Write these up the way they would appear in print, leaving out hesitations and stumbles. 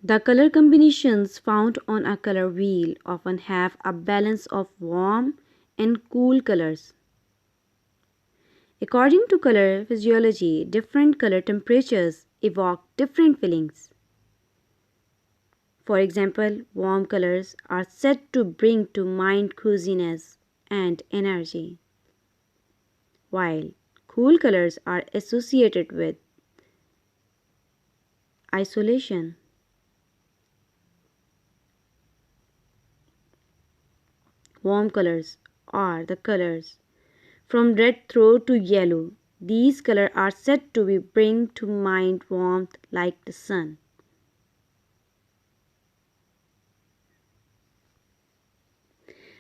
The color combinations found on a color wheel often have a balance of warm and cool colors. According to color physiology, different color temperatures evoke different feelings. For example, warm colors are said to bring to mind coziness and energy, while cool colors are associated with isolation. Warm colors are the colors from red through to yellow. These colors are said to be bring to mind warmth like the sun.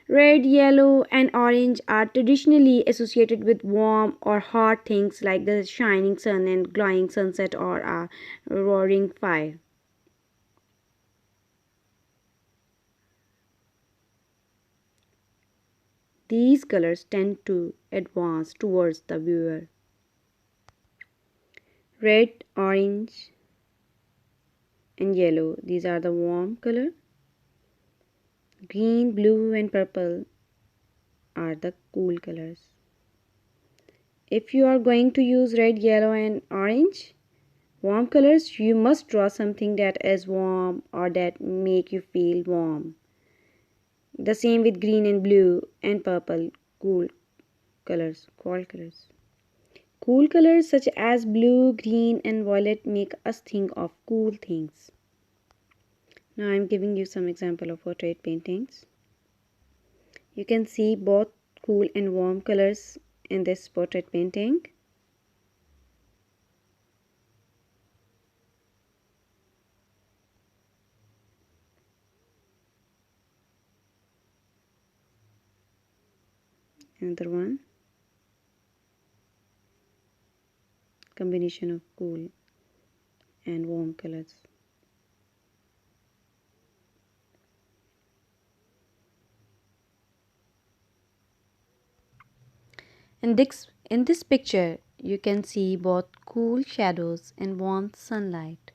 Red, yellow, and orange are traditionally associated with warm or hot things like the shining sun and glowing sunset or a roaring fire. These colors tend to advance towards the viewer. Red, orange, and yellow, these are the warm color. Green, blue, and purple are the cool colors. If you are going to use red, yellow, and orange, warm colors, you must draw something that is warm or that make you feel warm. The same with green and blue and purple, cool colors, cold colors. Cool colors such as blue, green, and violet make us think of cool things. Now I'm giving you some example of portrait paintings. You can see both cool and warm colors in this portrait painting. Another one, combination of cool and warm colors. In this picture, you can see both cool shadows and warm sunlight.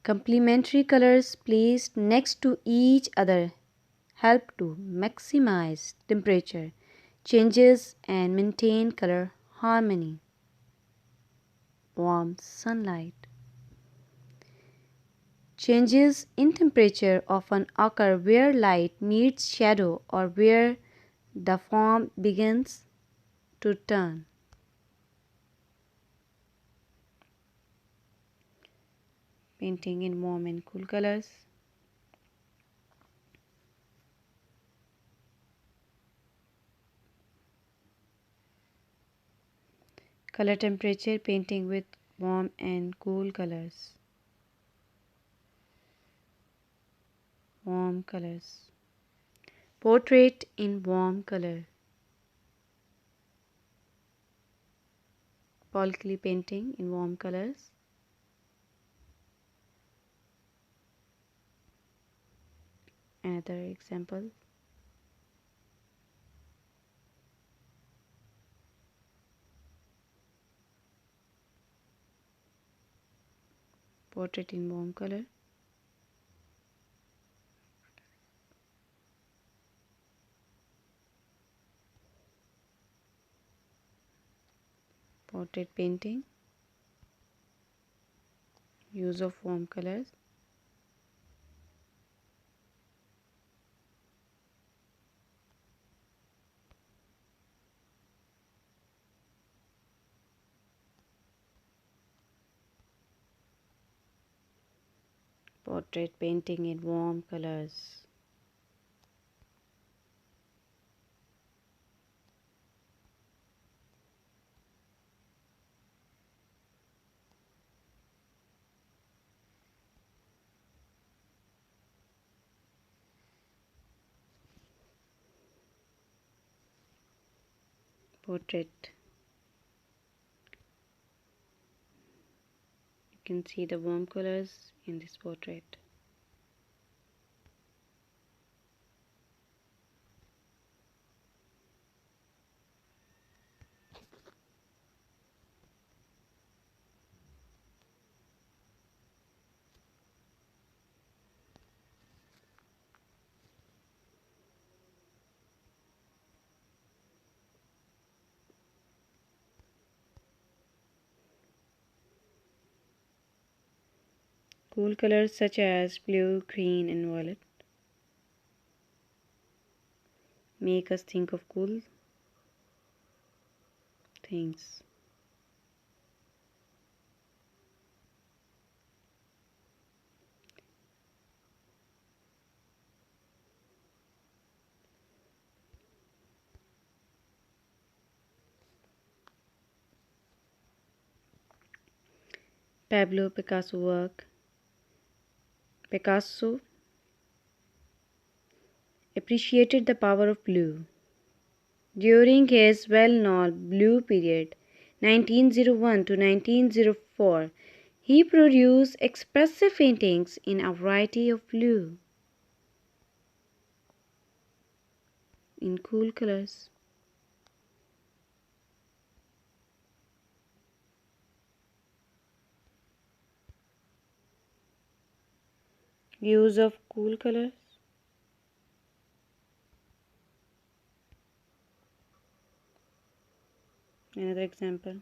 Complementary colors placed next to each other help to maximize temperature changes and maintain color harmony. Warm sunlight. Changes in temperature often occur where light meets shadow or where the form begins to turn. Painting in warm and cool colors. Color temperature painting with warm and cool colors. Warm colors. Portrait in warm color. Paul Klee painting in warm colors. Another example. Portrait in warm color. Portrait painting. Use of warm colors. Portrait painting in warm colors. Portrait. You can see the warm colors in this portrait. Cool colors such as blue, green, and violet make us think of cool things. Pablo Picasso work. Picasso appreciated the power of blue. During his well-known Blue period, 1901 to 1904, he produced expressive paintings in a variety of blue, in cool colors. Use of cool colors. Another example.